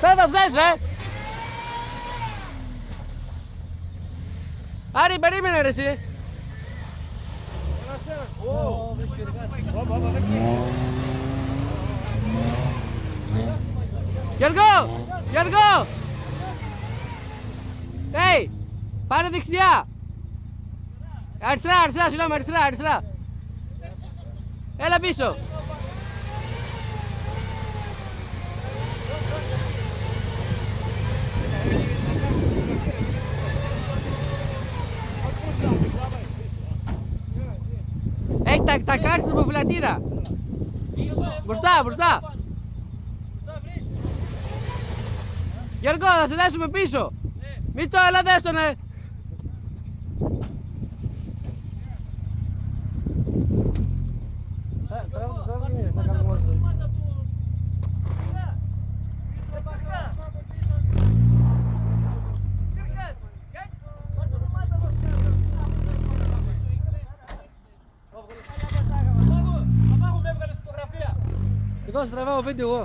Φτάσεις, ρε! Άρη, περίμενε ρε εσύ! Γιώργο! Γιώργο! Hey! Πάρε δεξιά! Αριστερά, αριστερά, συγγνώμη, αριστερά, αριστερά! Έλα πίσω! Έχει τα κάρτα στον υποφυλατήρα! Μπροστά, μπροστά! Γιώργο, θα σε δέσουμε πίσω! Μη στο έλα δες τον, Εδώ σε τραβάω βίντεο εγώ.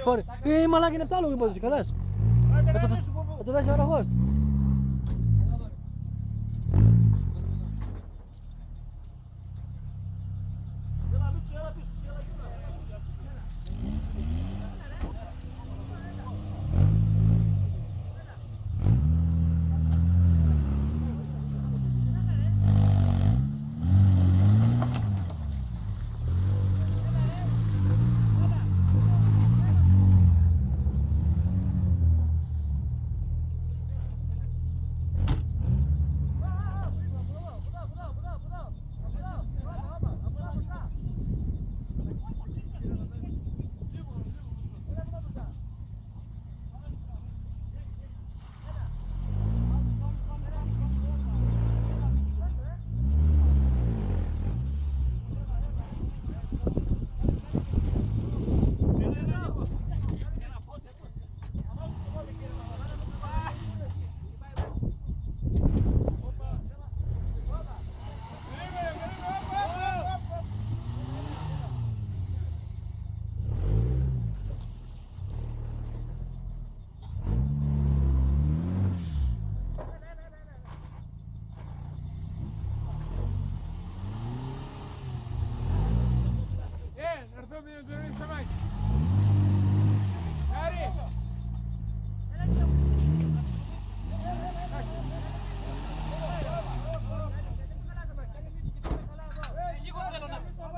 Φόρη. Μαλάκι είναι πτάλογο υπότιτλοι, καλές. Θα το δώσει ο αραγός.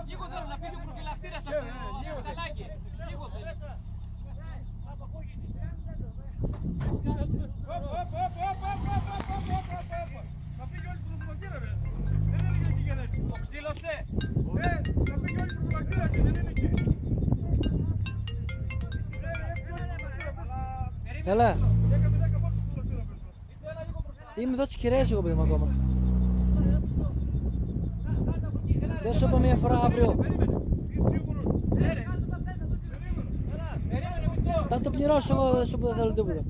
Λίγο θέλω να φύγει ο προφυλακτήρας από το σταλάκι. Λίγο θέλω. Θα φύγει όλη την προφυλακτήρα, ρε. Δεν έλεγε εκεί για να έρθει. Το ξύλωσε. Θα φύγει όλη την προφυλακτήρα και δεν είναι εκεί. Έλα. Έκαμε 10 πόσο προφυλακτήρα πίσω. Είμαι εδώ τις Κυραιές εγώ, παιδί μου, ακόμα. Δεν σου είπα μία φορά αύριο. Θα το πληρώσω εγώ, δεν σου είπα, δεν θέλω τίποτα.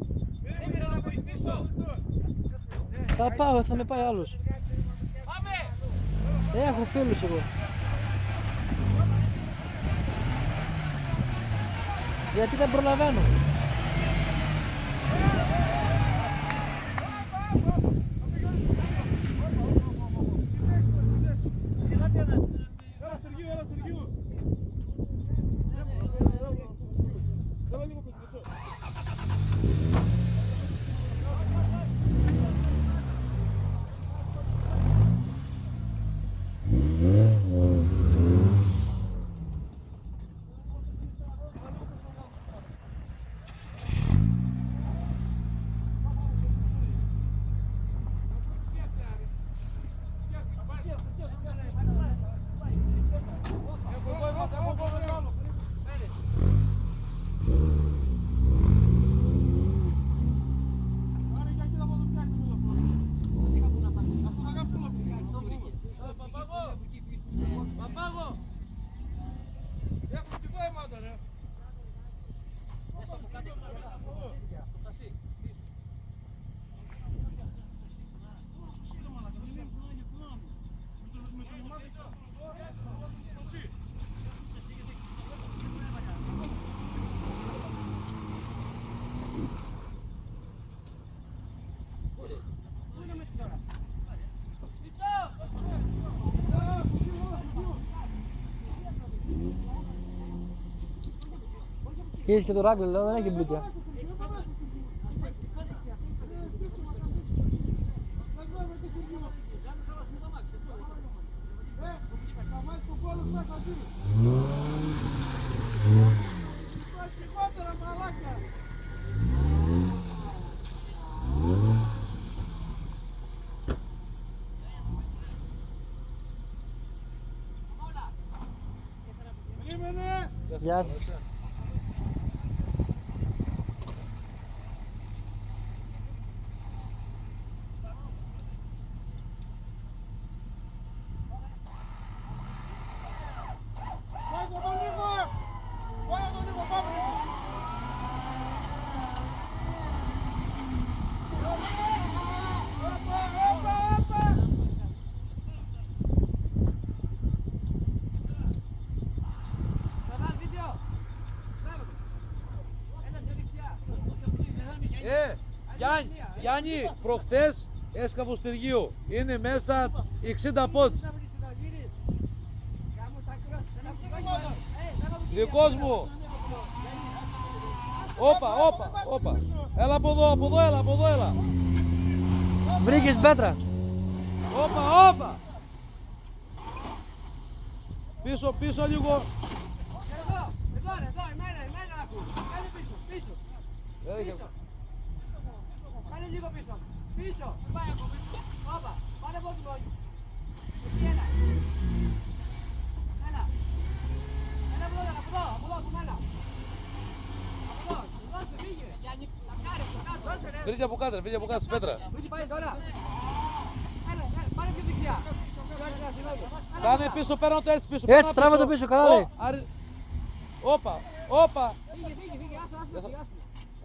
Θα πάω, θα με πάει άλλος. Έχω φίλους εγώ. Γιατί δεν προλαβαίνω. Είδες και το ράγκο, λέω, δεν έχει μπλούκια. Γεια σας. Βάζω τον λίγο! Βάζω τον λίγο, πάμε λίγο! Όπα! Γιάννη, προχθές έσκαβο στεργείο. Είναι μέσα 60 πόντς. Δικός μου. Όπα. Έλα από εδώ, έλα. Βρήκες πέτρα. Όπα. Πίσω λίγο. Εδώ, εμένα να ακούς. Κάνε πίσω. Κάνε λίγο πίσω. Πίσω. Πάει από πίσω. Όπα. Πάρε από την πόλη. Εκεί έλα. Έλα. Έλα από εδώ, από μένα. Από εδώ, δώσε, φύγε. Θα πάρεις το κάτω, δώσε ρε. Βρείτε από κάτω, στην πέτρα. Βρείτε πάει τώρα. Έλα, πάρε πιο δεξιά. Κάνε πίσω, παίρνω το έτσι πίσω. Έτσι, τράβα το πίσω, καλά λέει. Όπα. Φύγε, άσο.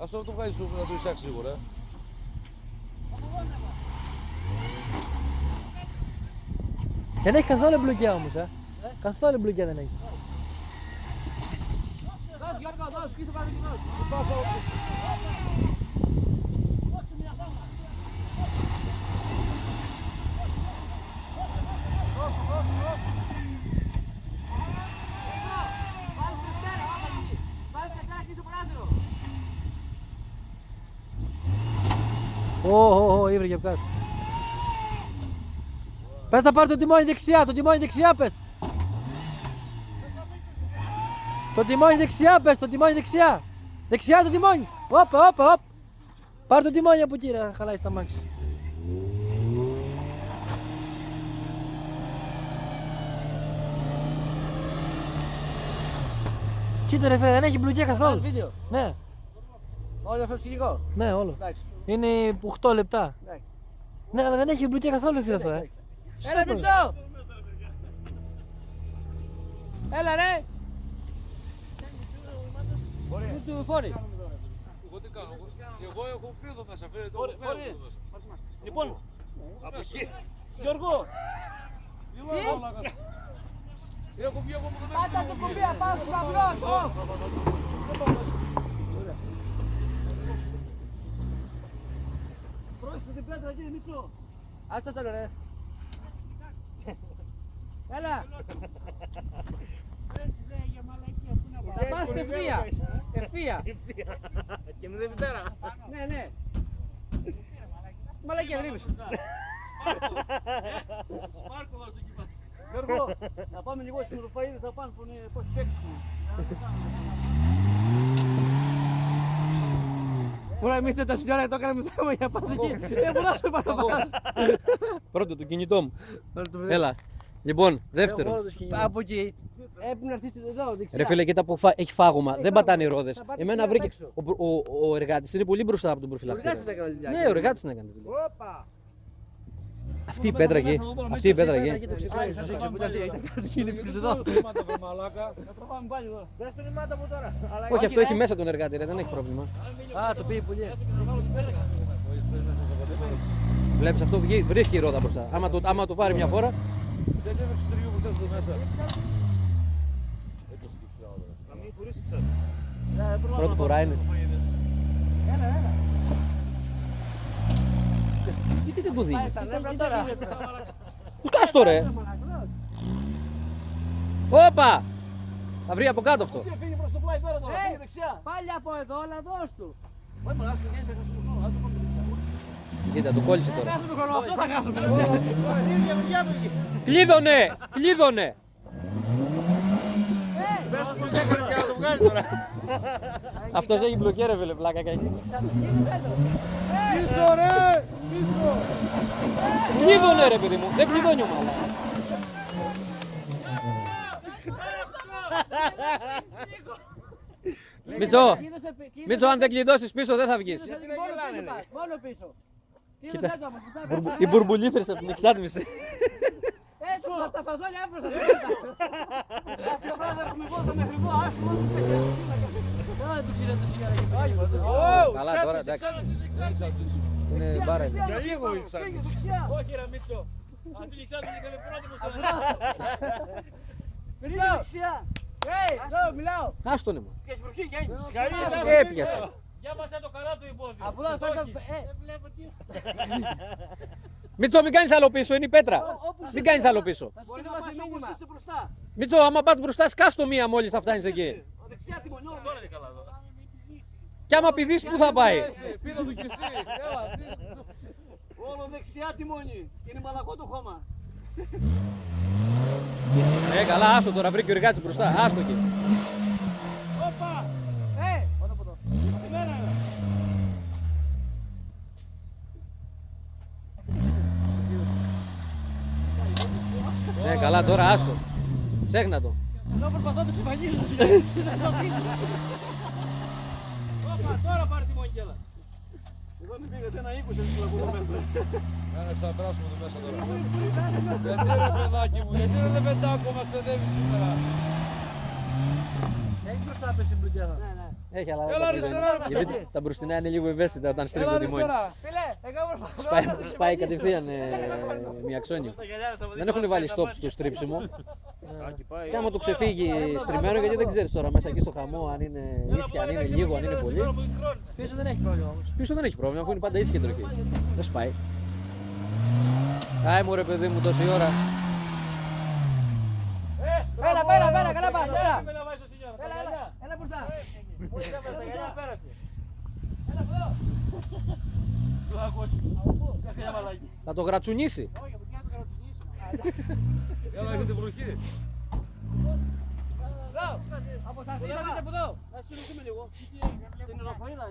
Ας το βγάλεις σου, να το εισάξεις λίγο, ρε. Δεν έχει καθόλου μπλουκιά όμως, Καθόλου μπλουκιά δεν έχει. Δώσε Γιώργο, δώσε, πίσω πάνω και δώσε. Ω, ήβρε από κάτω. Πες να πάρει το τιμόνι δεξιά, πες. Το τιμόνι δεξιά, πες, το τιμόνι δεξιά. Δεξιά το τιμόνι. Όπα. Πάρ' το τιμόνι από εκεί, ρε, χαλάει στα μάξι. Κοίτα ρε φίλε, δεν έχει μπλουκιά καθόλου. Βίντεο. Ναι, Όλο αυτό ψυχικό. ναι, όλο. Εντάξει. Είναι 8 λεπτά. Εντάξει. Ναι, αλλά δεν έχει μπλουκιά καθόλου φίλε αυτό, Έλα Μιτσό! Έλα ρε! Μίτσου φόρη. Εγώ τι κάνω, εγώ έχω φρύδο μέσα, φέρετε το φρύδο μέσα. Λοιπόν, από εκεί. Γιώργο! Έχω βγει εγώ από το μέσα και Πάτα έχω το βγει. κουμπί, πάω στο παυλό! Πρόσεξε την πέτρα κύριε Μίτσο. Άστα το ρε. Έλα! Θα πας ευθεία. Ευθεία. Και με Δευτέρα. Ναι. Μαλακία δεν είπες. Σπάρκο βάζω εκεί πάνω. Γιώργο, να πάμε λίγο στην Ρουφαΐδες απάνω που είναι πώς παίξιμο. Μπορεί εμείς τόση ώρα το κάναμε θέμα για πας εκεί. Δεν μπορώ να σου είπα να πας. Πρώτο το κινητό μου. Έλα. Λοιπόν, δεύτερο. Από εκεί. Έπρεπε να έρθεις εδώ δεξιά. Ρε φίλε, κοίτα που έχει φάγωμα. Δεν πατάνε οι ρόδες. Εμένα βρήκε. Ο εργάτης είναι πολύ μπροστά από τον προφυλακτήρα. Εργάτης να κάνει δουλειά. Ναι, ο εργάτης να κάνει τη δουλειά. Όπα! Αυτή η πέτρα εκεί. Αυτή η πέτρα εκεί. Μαλάκα. Θα τραβάμε πάλι εδώ. Δεν στον ημάτα μου τώρα. Αλλά Όχι, αυτό έχει μέσα τον εργάτη, ρε, δεν έχει πρόβλημα. Α, το πήγε πολύ. Βλέπεις, αυτό βρίσκει η ρόδα μπροστά. Άμα το πάρει μια φορά. Δεν έβεξε το λίγο που θες εδώ μέσα. να μην χωρίσει ξανά. Πρώτη φορά είναι. Γιατί δεν το δίνει. Πάει στα νεύρα τώρα. Σκάς το ρε. Όπα! Θα βρει από κάτω αυτό. Φύγε προς το πλάι πέρα τώρα. Ρε, Φύγε δεξιά. Πάλι από εδώ, αλλά δώσ' του. Όχι, μωρά, άστο, γίνεται, θα σου πω, άστο, πάμε δεξιά. Κοίτα, του κόλλησε Δεν τώρα. χάσουμε χρόνο, αυτό θα χάσουμε. Ίδια παιδιά μου εκεί. Κλείδωνε! Κλείδωνε! Πες του πως έκανες για να το βγάλει τώρα. Αυτός έχει μπλοκέρε, φίλε, πλάκα κάνει. Πίσω ρε! Πίσω! Κλείδωνε, ρε παιδί μου. Δεν κλειδώνει ομάδα. Μητσό, Μητσό, αν δεν κλειδώσεις πίσω δεν θα βγεις. Μόνο πίσω. Κοίτα το όμως, Οι μπουρμπουλήθρες από την εξάτμιση. έτσι, τα φαζόλια έπρεπε. Αυτό πράγμα έχουμε βόλτα μέχρι εδώ, άσχημα. Δεν του κλείνετε σιγάρα και Καλά, τώρα εντάξει. Είναι μπάρα. Για λίγο η εξάρτηση. Όχι ρε Μίτσο! Αυτή η εξάρτηση ήταν πρότυπος Μητσό, εδώ μιλάω. Άστον μου. Και έχει βροχή, Γιάννη. Ψυχαρίζεις, Έπιασε. Για μας το καλά του υπόδειο. Αφού δεν φέρνω. Μητσό, μην κάνεις άλλο πίσω, είναι η πέτρα. Μην κάνεις άλλο πίσω. Θα σου Μπορεί να στείλω πας σε όπως μήνυμα. είσαι μπροστά. Μητσό, άμα πας μπροστά, σκάστο μία μόλις θα φτάνεις εκεί. Ο δεξιά τιμονιό. Τώρα είναι καλά εδώ. Κι άμα πηδείς, πού θα πάει. Πήδα του κι εσύ. Έλα, Όλο δεξιά τιμόνι. Είναι μαλακό το χώμα. Καλά, άστο τώρα, βρήκε ο εργάτης μπροστά. Άστο εκεί. Όπα. Όταν από εδώ. Εμένα είναι. Καλά, τώρα άστο. Ξέχνα το. Εδώ προσπαθώ να το ξεφαγίσω. Όπα, τώρα πάρε τιμόνι κι έλα. Εδώ μην πήγατε ένα 20 έτσι που εδώ μέσα. Ένα θα περάσουμε εδώ μέσα τώρα. Γιατί ρε παιδάκι μου, γιατί ρε παιδάκο μας παιδεύει σήμερα. Έχει μπροστά πέσει η μπλουκιάδα. Ναι, ναι. Έχει, αλλά Έλα αριστερά, ρε γιατί τα μπροστινά είναι λίγο ευαίσθητα όταν Έλα στρίβουν τη μόνη. αριστερά. Φίλε, εγώ προσπαθώ. Σπάει, να το σπάει ξεφαγίσω. κατευθείαν μιαξόνιο. Δεν έχουν βάλει stop στο στρίψιμο. Και άμα του ξεφύγει στριμμένο, γιατί δεν ξέρεις τώρα μέσα εκεί στο χαμό αν είναι ίσια, αν είναι λίγο, αν είναι πολύ. Πίσω δεν έχει πρόβλημα όμως. Πίσω δεν έχει πρόβλημα, αφού είναι πάντα ίσια η τροχή. Δεν σπάει. Άι μου ρε παιδί μου τόση ώρα. Πέρα, καλά πας, πέρα. Με να βάζεις το σινιόρο. Έλα, έλα μπροστά. Τα γυαλιά πέρασε. Έλα από εδώ. Του ακούσει. Κάτσε για μαλάκι. Θα το γρατσουνίσει. Όχι, από την άλλη το κρατουνίσουμε. Έλα, έχετε βροχή. Εδώ. Από σας δείτε από εδώ. Να συλλογούμε λίγο. Στην Ραφαίδα.